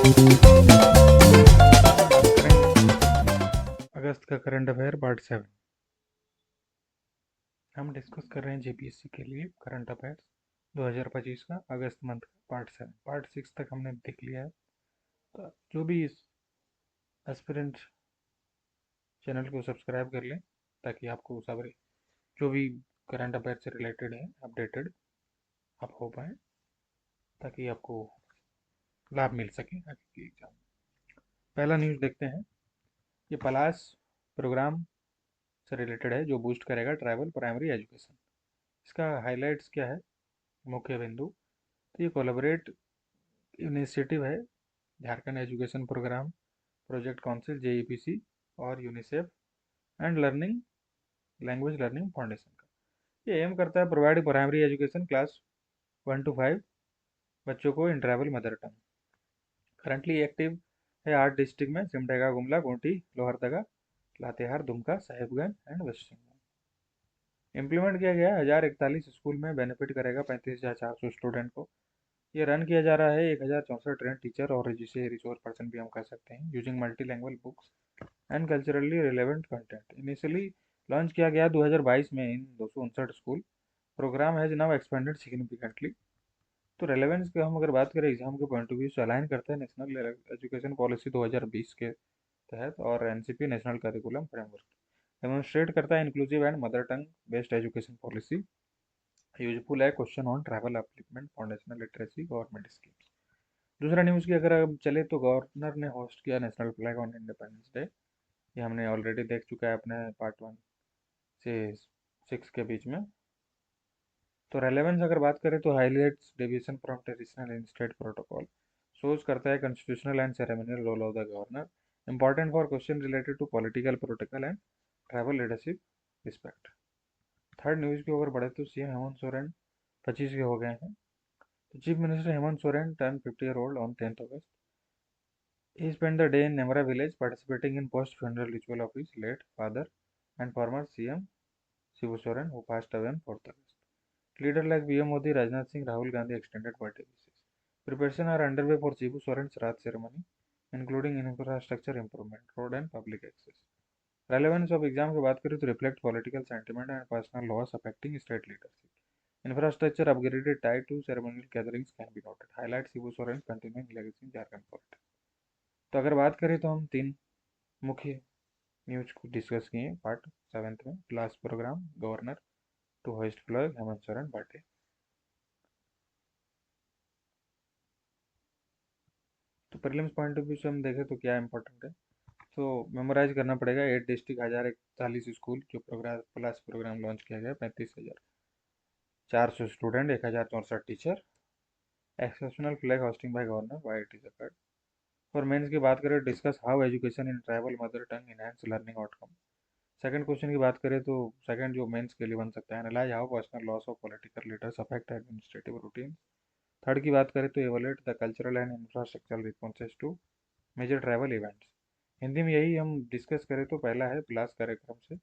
बात करेंगे अगस्त का करंट अफेयर पार्ट 7। हम डिस्कस कर रहे हैं जेपीएससी के लिए करंट अफेयर्स 2025 का अगस्त मंथ का पार्ट 7। पार्ट 6 तक हमने देख लिया है। तो जो भी इस एस्पिरेंट चैनल को सब्सक्राइब कर लें ताकि आपको सारे जो भी करंट अफेयर से रिलेटेड है अपडेटेड आप हो पाए, ताकि आपको लाभ मिल सके आगे के एग्जाम। पहला न्यूज़ देखते हैं। ये पलाश प्रोग्राम से रिलेटेड है जो बूस्ट करेगा ट्राइबल प्राइमरी एजुकेशन। इसका हाइलाइट्स क्या है, मुख्य बिंदु। तो ये कोलैबोरेट इनिशिएटिव है Jharkhand education programme, project council JEPC और UNICEF and learning language learning foundation का। ये एम करता है provide primary education class 1 to 5 बच्चों को in tribal mother tongue. Currently active है 8 डिस्ट्रिक्ट में, Simdega, Gumla, Khunti, Lohardaga, Latehar, Dumka, Sahibganj and West Singhbhum. Implement किया गया 1041 स्कूल में, बेनिफिट करेगा 35,400 स्टूडेंट को। ये रन किया जा रहा है 1064 ट्रेन टीचर और जिसे रिसोर्स पर्सन भी हम कह सकते हैं, using multi language books and culturally relevant content. Initially launch किया गया 2022 में in 259 school. Programme has now expanded significantly. तो रेलेवेंस की हम अगर बात करें एग्जाम के पॉइंट ऑफ व्यू से, अलाइन करता है नेशनल एजुकेशन पॉलिसी 2020 के तहत और NCP national curriculum framework. Demonstrate करता है inclusive and mother tongue based education policy. Useful है question on tribal upliftment foundational literacy government schemes. दूसरा न्यूज़ की अगर अब चले तो गवर्नर ने होस्ट किया national flag on independence day. ये हमने ऑलरेडी देख चुका है अपने पार्ट 1 से 6 के बीच में। तो रेलेवेंस अगर बात करें तो highlights deviation from traditional and state protocol, shows करता है constitutional and ceremonial role of the governor, important for question related to political protocol and tribal leadership respect. Third news की ओर बढ़े तो सीएम हेमंत सोरेन 25 के हो गए हैं। तो chief minister Hemant Soren turn 50 year old on 10th August. He spent the day in Nemra village participating in post-funeral ritual of his late father and former CM Shibu Soren, who passed away on 4th August. Leaders like PM Modi, Rajnath Singh, Rahul Gandhi extended birthday wishes. Preparations are underway for Shibu Soren's Rath ceremony, including infrastructure improvement, road and public access. Relevance of exam की बात करें तो reflect political sentiment and personal loss affecting state leadership. Infrastructure upgraded tied to ceremonial gatherings can be noted. Highlight Shibu Soren's continuing legacy in Jharkhand politics. तो अगर बात करें तो हम 3 मुख्य न्यूज को डिस्कस किए पार्ट 7 में। Class programme, governor to host flag, Hemant Soren birthday. तो प्रीलिम्स पॉइंट ऑफ व्यू से हम देखें तो क्या इंपॉर्टेंट है, तो मेमोराइज करना पड़ेगा 8 डिस्ट्रिक्ट, 1041 स्कूल जो प्रोग्राम क्लास प्रोग्राम लॉन्च किया गया, 35,400 student, 1064 teacher, exceptional flag hosting by governor, why it is occurred. और मेंस की बात करें, discuss how education in tribal mother tongue enhance learning outcome. Second question की बात करें तो सेकंड जो मेंस के लिए बन सकता है, analyse how personal loss of political leaders affect administrative routine. Third की बात करें तो evaluate the cultural and infrastructural responses to major tribal events. Hindi में यही हम डिस्कस करें तो पहला है क्लास कार्यक्रम से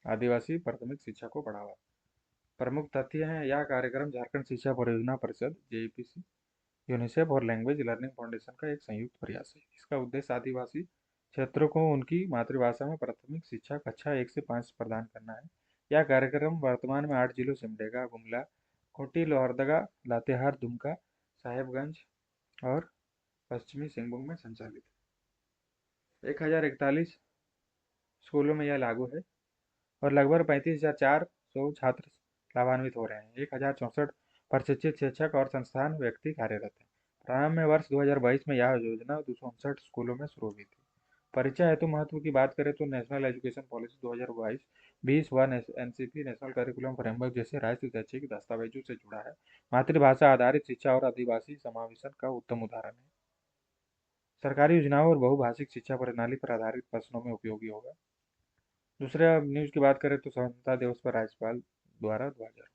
आदिवासी प्राथमिक शिक्षा को बढ़ावा। प्रमुख तथ्य हैं, यह कार्यक्रम झारखंड शिक्षा परियोजना परिषद जेईपीसी, यूनिसेफ और लैंग्वेज लर्निंग फाउंडेशन का एक संयुक्त प्रयास है। इसका उद्देश्य आदिवासी क्षेत्रों को उनकी मातृभाषा में प्राथमिक शिक्षा कक्षा 1 से 5 प्रदान करना है। यह कार्यक्रम वर्तमान में 8 जिलों सिमडेगा, गुमला, खूंटी, लोहरदगा, लातेहार, दुमका, साहेबगंज और पश्चिमी सिंहभूम में संचालित है। 1041 स्कूलों में यह लागू है और लगभग 35,400 छात्र लाभान्वित हो रहे हैं। 1064 प्रशिक्षित शिक्षक और संस्थान व्यक्ति कार्यरत हैं। प्रारंभ में वर्ष 2022 में यह योजना 259 स्कूलों में शुरू हुई थी। परीक्षा हेतु महत्व की बात करें तो नेशनल एजुकेशन पॉलिसी 2022-20 व एनसीपी नेशनल करिकुलम फ्रेमवर्क जैसे राष्ट्रीय शैक्षिक दस्तावेजों से जुड़ा है। मातृभाषा आधारित शिक्षा और आदिवासी समावेशन का उत्तम उदाहरण है। सरकारी योजनाओं और बहुभाषिक शिक्षा प्रणाली पर आधारित प्रश्नों में उपयोगी होगा। दूसरा न्यूज की बात करें तो स्वतंत्रता दिवस पर राज्यपाल द्वारा ध्वजारोहण।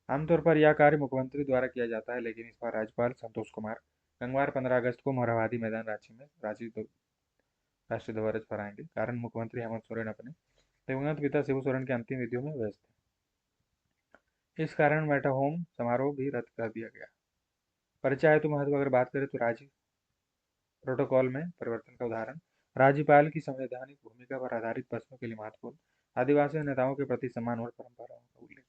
आमतौर पर यह कार्य मुख्यमंत्री द्वारा किया जाता है, लेकिन इस बार राज्यपाल संतोष कुमार गंगवार 15 अगस्त को मोरहाबादी मैदान रांची में राष्ट्रीय ध्वज फहराएंगे। कारण मुख्यमंत्री हेमंत सोरेन अपने दिवंगत पिता शिबू सोरेन की अंतिम विधियों में व्यस्त थे। इस कारण मेटा होम समारोह भी रद्द कर दिया गया। परिचय हेतु महत्व अगर बात करें तो राज्य प्रोटोकॉल में परिवर्तन का उदाहरण, राज्यपाल की संवैधानिक भूमिका पर आधारित प्रश्नों के लिए महत्वपूर्ण, आदिवासी नेताओं के प्रति सम्मान और परंपराओं का उल्लेख।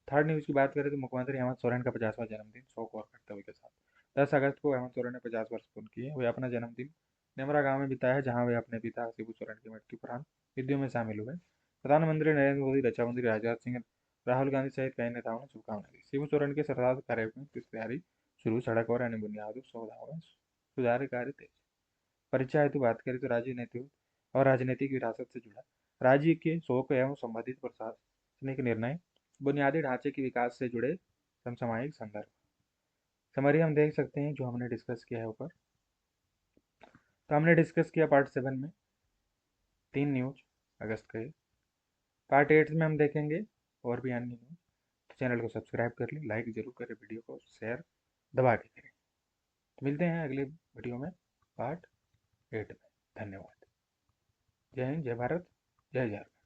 थर्ड न्यूज की बात करें तो मुख्यमंत्री हेमंत सोरेन का 50वां जन्मदिन शौक और कर्तव्य के साथ। 10 अगस्त को हेमंत सोरेन ने 50 वर्ष पूर्ण किए। वे अपना जन्मदिन नेमरा गांव में बिताया, जहां वे अपने पिता शिबू सोरेन की मृत्यु उपरांत विधियों में शामिल हुए। प्रधानमंत्री नरेंद्र मोदी, रक्षा मंत्री राजनाथ सिंह, राहुल गांधी सहित कई नेताओं ने शुभकामनाएं दी। शिबू सोरेन के श्राद्ध कार्यक्रम की तैयारी शुरू, सड़क और अन्य बुनियादी सुविधाओं में सुधार कार्य तेज। परिचय हेतु बात करें तो राजनीति और राजनीतिक विरासत से जुड़ा, राज्य के शोक एवं संबंधित प्रशासनिक निर्णय, बुनियादी ढांचे के विकास से जुड़े समसामयिक संदर्भ। समरी हम देख सकते हैं जो हमने डिस्कस किया है ऊपर। तो हमने डिस्कस किया पार्ट 7 में 3 न्यूज अगस्त के। पार्ट 8 में हम देखेंगे और भी अन्य न्यूज। तो चैनल को सब्सक्राइब कर लें, लाइक जरूर करें, वीडियो को शेयर दबा के करें। तो मिलते हैं अगले वीडियो में पार्ट 8 में। धन्यवाद। जय हिंद, जय भारत, जय झारखंड।